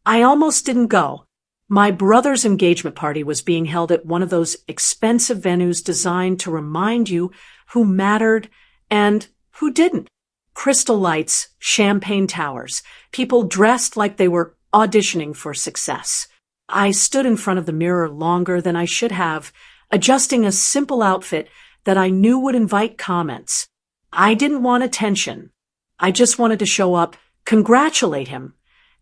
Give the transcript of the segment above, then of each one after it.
I almost didn't go. My brother's engagement party was being held at one of those expensive venues designed to remind you who mattered and who didn't. Crystal lights, champagne towers, people dressed like they were auditioning for success. I stood in front of the mirror longer than I should have, adjusting a simple outfit that I knew would invite comments. I didn't want attention. I just wanted to show up, congratulate him,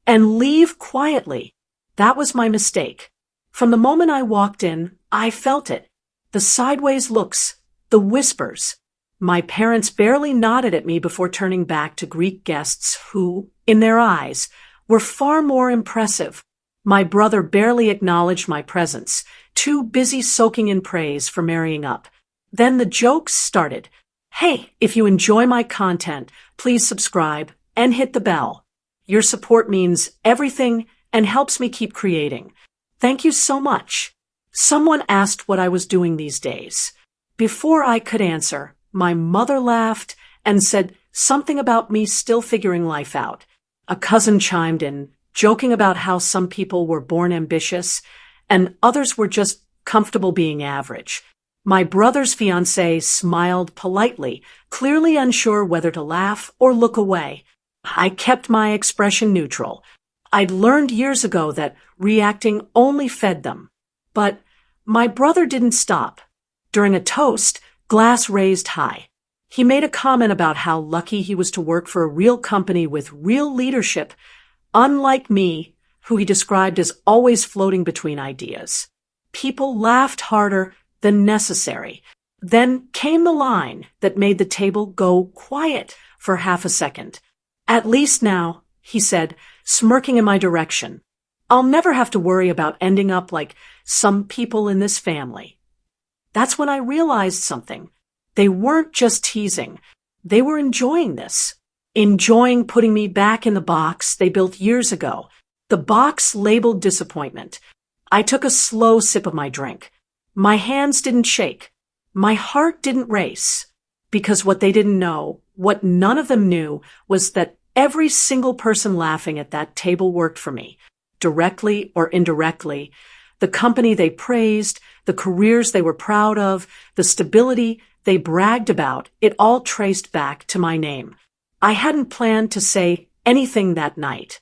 and leave quietly. That was my mistake. From the moment I walked in, I felt it. The sideways looks, the whispers. My parents barely nodded at me before turning back to greet guests who, in their eyes, were far more impressive. My brother barely acknowledged my presence, too busy soaking in praise for marrying up. Then the jokes started. Hey, if you enjoy my content, please subscribe and hit the bell. Your support means everything and helps me keep creating. Thank you so much. Someone asked what I was doing these days. Before I could answer, my mother laughed and said something about me still figuring life out. A cousin chimed in, joking about how some people were born ambitious and others were just comfortable being average. My brother's fiancée smiled politely, clearly unsure whether to laugh or look away. I kept my expression neutral. I'd learned years ago that reacting only fed them. But my brother didn't stop. During a toast, glass raised high. He made a comment about how lucky he was to work for a real company with real leadership, unlike me, who he described as always floating between ideas. People laughed harder than necessary. Then came the line that made the table go quiet for half a second. At least now, he said, smirking in my direction, I'll never have to worry about ending up like some people in this family. That's when I realized something. They weren't just teasing. They were enjoying this. Enjoying putting me back in the box they built years ago. The box labeled disappointment. I took a slow sip of my drink. My hands didn't shake. My heart didn't race. Because what they didn't know, what none of them knew, was that every single person laughing at that table worked for me, directly or indirectly. The company they praised, the careers they were proud of, the stability they bragged about, it all traced back to my name. I hadn't planned to say anything that night.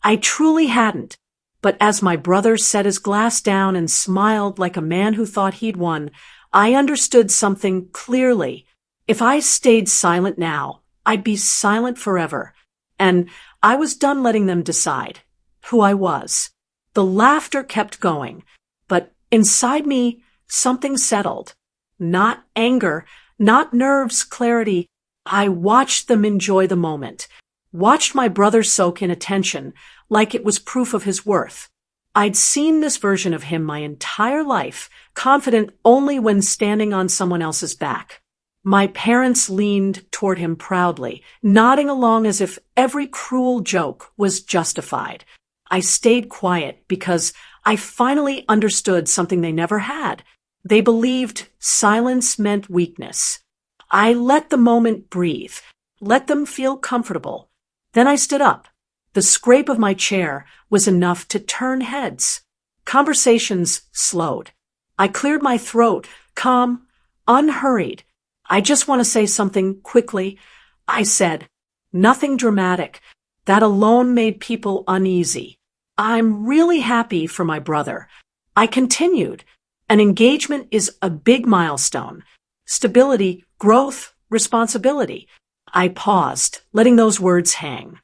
I truly hadn't. But as my brother set his glass down and smiled like a man who thought he'd won, I understood something clearly. If I stayed silent now, I'd be silent forever. And I was done letting them decide who I was. The laughter kept going, but inside me, something settled. Not anger, not nerves, clarity. I watched them enjoy the moment, watched my brother soak in attention like it was proof of his worth. I'd seen this version of him my entire life, confident only when standing on someone else's back. My parents leaned toward him proudly, nodding along as if every cruel joke was justified. I stayed quiet because I finally understood something they never had. They believed silence meant weakness. I let the moment breathe, let them feel comfortable. Then I stood up. The scrape of my chair was enough to turn heads. Conversations slowed. I cleared my throat, calm, unhurried. I just want to say something quickly. I said, nothing dramatic. That alone made people uneasy. I'm really happy for my brother. I continued. An engagement is a big milestone. Stability, growth, responsibility. I paused, letting those words hang.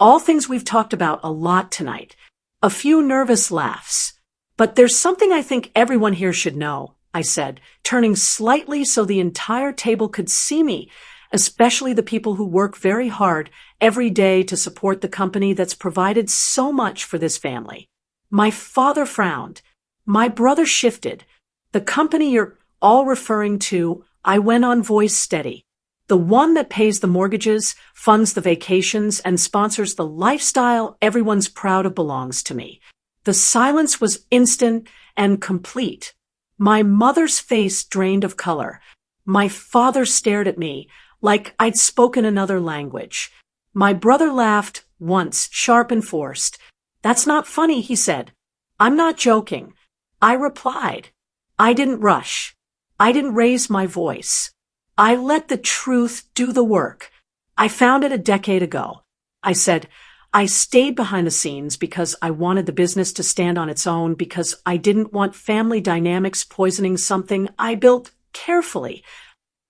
All things we've talked about a lot tonight. A few nervous laughs. But there's something I think everyone here should know, I said, turning slightly so the entire table could see me, especially the people who work very hard every day to support the company that's provided so much for this family. My father frowned. My brother shifted. The company you're all referring to, I went on, voice steady. The one that pays the mortgages, funds the vacations, and sponsors the lifestyle everyone's proud of belongs to me. The silence was instant and complete. My mother's face drained of color. My father stared at me like I'd spoken another language. My brother laughed once, sharp and forced. "That's not funny," he said. "I'm not joking." I replied. I didn't rush. I didn't raise my voice. I let the truth do the work. I found it a decade ago. I said, I stayed behind the scenes because I wanted the business to stand on its own, because I didn't want family dynamics poisoning something I built carefully.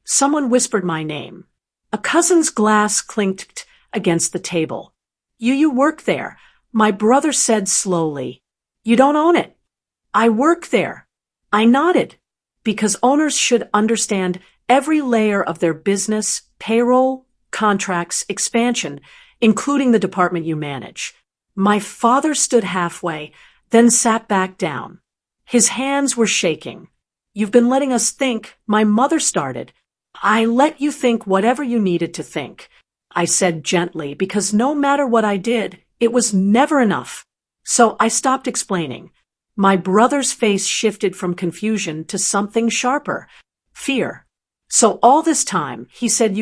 Someone whispered my name. A cousin's glass clinked against the table. You work there, my brother said slowly. You don't own it. I work there. I nodded, because owners should understand every layer of their business, payroll, contracts, expansion, including the department you manage. My father stood halfway, then sat back down. His hands were shaking. You've been letting us think, my mother started. I let you think whatever you needed to think, I said gently, because no matter what I did, it was never enough. So I stopped explaining. My brother's face shifted from confusion to something sharper, fear. So all this time, he said,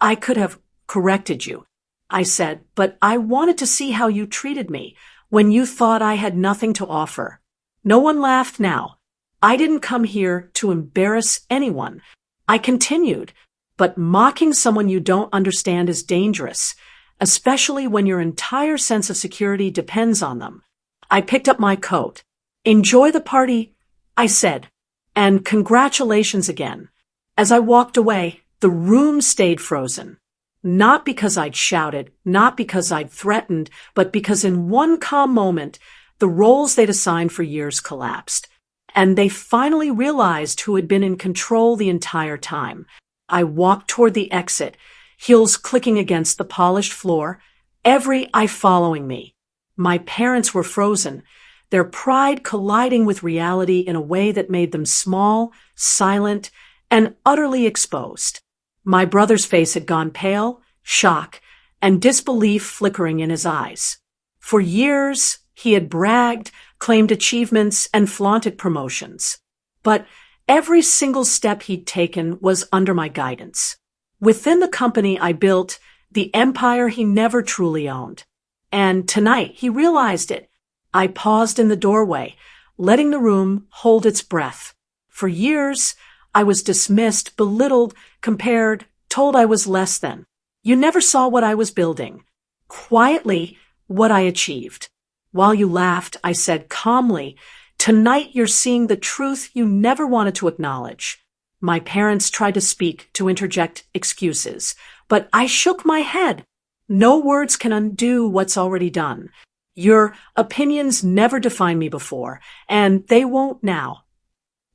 I could have corrected you. I said, but I wanted to see how you treated me when you thought I had nothing to offer. No one laughed now. I didn't come here to embarrass anyone. I continued, but mocking someone you don't understand is dangerous, especially when your entire sense of security depends on them. I picked up my coat. Enjoy the party, I said, and congratulations again. As I walked away, the room stayed frozen. Not because I'd shouted, not because I'd threatened, but because in one calm moment, the roles they'd assigned for years collapsed. And they finally realized who had been in control the entire time. I walked toward the exit, heels clicking against the polished floor, every eye following me. My parents were frozen, their pride colliding with reality in a way that made them small, silent, and utterly exposed. My brother's face had gone pale, shock, and disbelief flickering in his eyes. For years, he had bragged, claimed achievements, and flaunted promotions. But every single step he'd taken was under my guidance. Within the company I built, the empire he never truly owned. And tonight, he realized it. I paused in the doorway, letting the room hold its breath. For years, I was dismissed, belittled, compared, told I was less than. You never saw what I was building. Quietly, what I achieved. While you laughed, I said calmly, tonight you're seeing the truth you never wanted to acknowledge. My parents tried to speak, to interject excuses, but I shook my head. No words can undo what's already done. Your opinions never defined me before, and they won't now.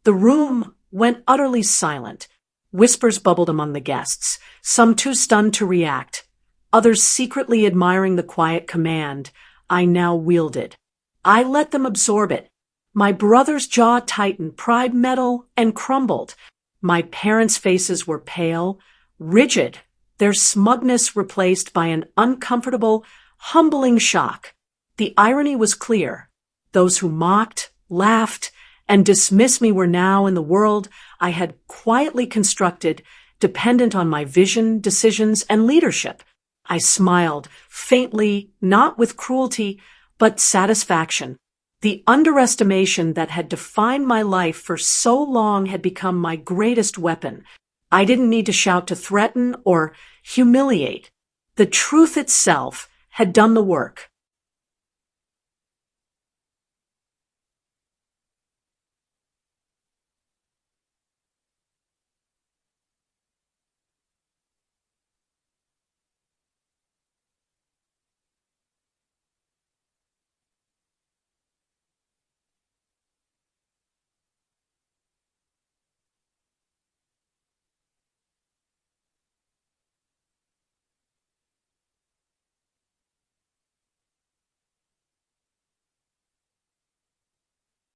The room went utterly silent. Whispers bubbled among the guests, some too stunned to react, others secretly admiring the quiet command I now wielded. I let them absorb it. My brother's jaw tightened, pride metal, and crumbled. My parents' faces were pale, rigid, their smugness replaced by an uncomfortable, humbling shock. The irony was clear. Those who mocked, laughed, and dismissed me were now in the world I had quietly constructed, dependent on my vision, decisions, and leadership. I smiled, faintly, not with cruelty, but satisfaction. The underestimation that had defined my life for so long had become my greatest weapon. I didn't need to shout to threaten or humiliate. The truth itself had done the work.